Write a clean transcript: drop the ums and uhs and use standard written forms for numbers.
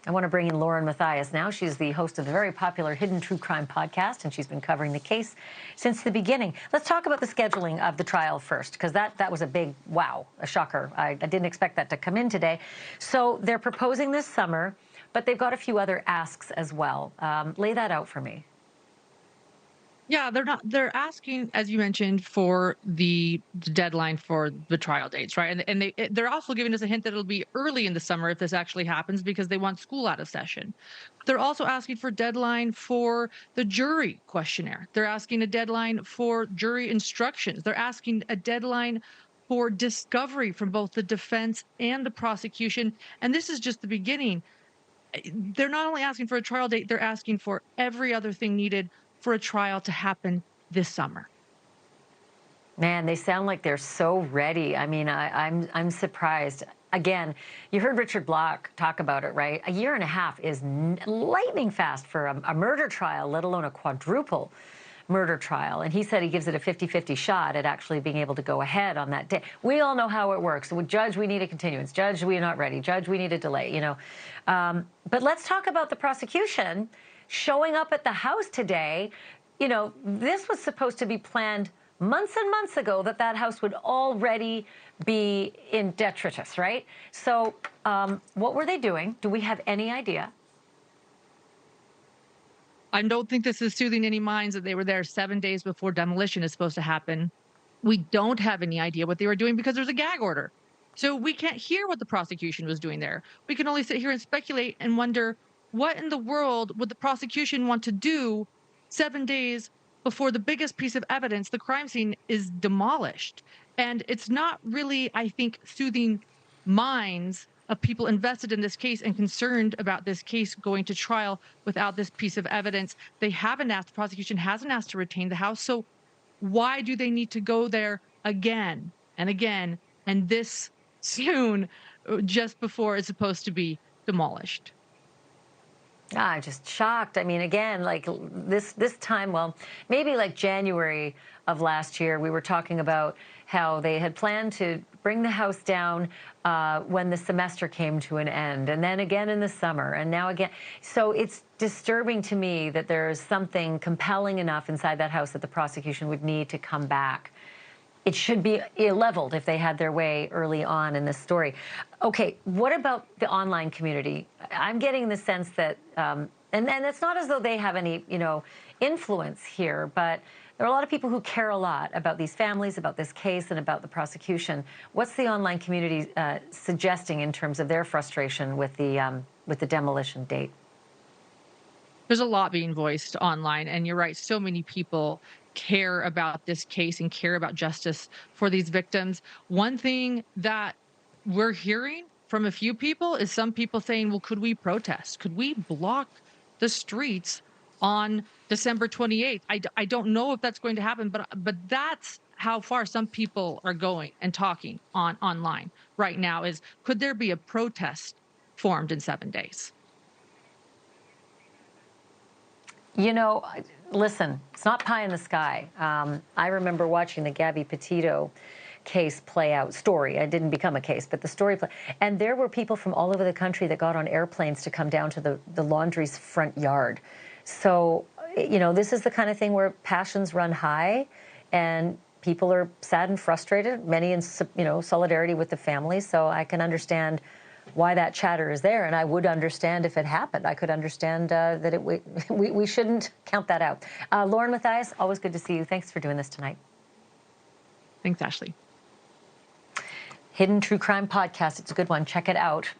I want to bring in Lauren Matthias now. She's the host of the very popular Hidden True Crime podcast, and she's been covering the case since the beginning. Let's talk about the scheduling of the trial first, because that was a big wow, a shocker. I didn't expect that to come in today. So they're proposing this summer, but they've got a few other asks as well. Lay that out for me. Yeah, they're asking, as you mentioned, for the deadline for the trial dates, right? They're also giving us a hint that it'll be early in the summer if this actually happens because they want school out of session. They're also asking for deadline for the jury questionnaire. They're asking a deadline for jury instructions. They're asking a deadline for discovery from both the defense and the prosecution. And this is just the beginning. They're not only asking for a trial date, they're asking for every other thing needed for a trial to happen this summer. Man, they sound like they're so ready. I mean, I'm surprised. Again, you heard Richard Block talk about it, right? A year and a half is lightning fast for a murder trial, let alone a quadruple murder trial. And he said he gives it a 50-50 shot at actually being able to go ahead on that day. We all know how it works. Judge, we need a continuance. Judge, we're not ready. Judge, we need a delay, you know. But let's talk about the prosecution showing up at the house today. You know, this was supposed to be planned months and months ago, that house would already be in detritus, right? So what were they doing? Do we have any idea? I don't think this is soothing any minds that they were there 7 days before demolition is supposed to happen. We don't have any idea what they were doing because there's a gag order. So we can't hear what the prosecution was doing there. We can only sit here and speculate and wonder what in the world would the prosecution want to do 7 days before the biggest piece of evidence, the crime scene, is demolished. And it's not really, I think, soothing minds of people invested in this case and concerned about this case going to trial without this piece of evidence. They haven't asked, the prosecution hasn't asked to retain the house. So why do they need to go there again and again and this soon, just before it's supposed to be demolished? I'm just shocked. I mean, again, like this time, well, maybe like January of last year, we were talking about how they had planned to bring the house down when the semester came to an end, and then again in the summer, and now again. So it's disturbing to me that there is something compelling enough inside that house that the prosecution would need to come back. It should be leveled if they had their way early on in this story. Okay, what about the online community? I'm getting the sense that, and it's not as though they have any, you know, influence here, but there are a lot of people who care a lot about these families, about this case, and about the prosecution. What's the online community suggesting in terms of their frustration with the demolition date? There's a lot being voiced online, and you're right, so many people care about this case and care about justice for these victims. One thing that we're hearing from a few people is some people saying, well, could we protest? Could we block the streets on December 28th? I don't know if that's going to happen, but that's how far some people are going and talking online right now. Is could there be a protest formed in 7 days? You know, listen, it's not pie in the sky. I remember watching the Gabby Petito case play out, story. It didn't become a case, but the story play. And there were people from all over the country that got on airplanes to come down to the laundry's front yard. So, you know, this is the kind of thing where passions run high and people are sad and frustrated, many in, you know, solidarity with the family. So I can understand why that chatter is there, and I would understand if it happened. I could understand that we shouldn't count that out. Lauren Matthias, always good to see you. Thanks for doing this tonight. Thanks, Ashley. Hidden True Crime Podcast. It's a good one. Check it out.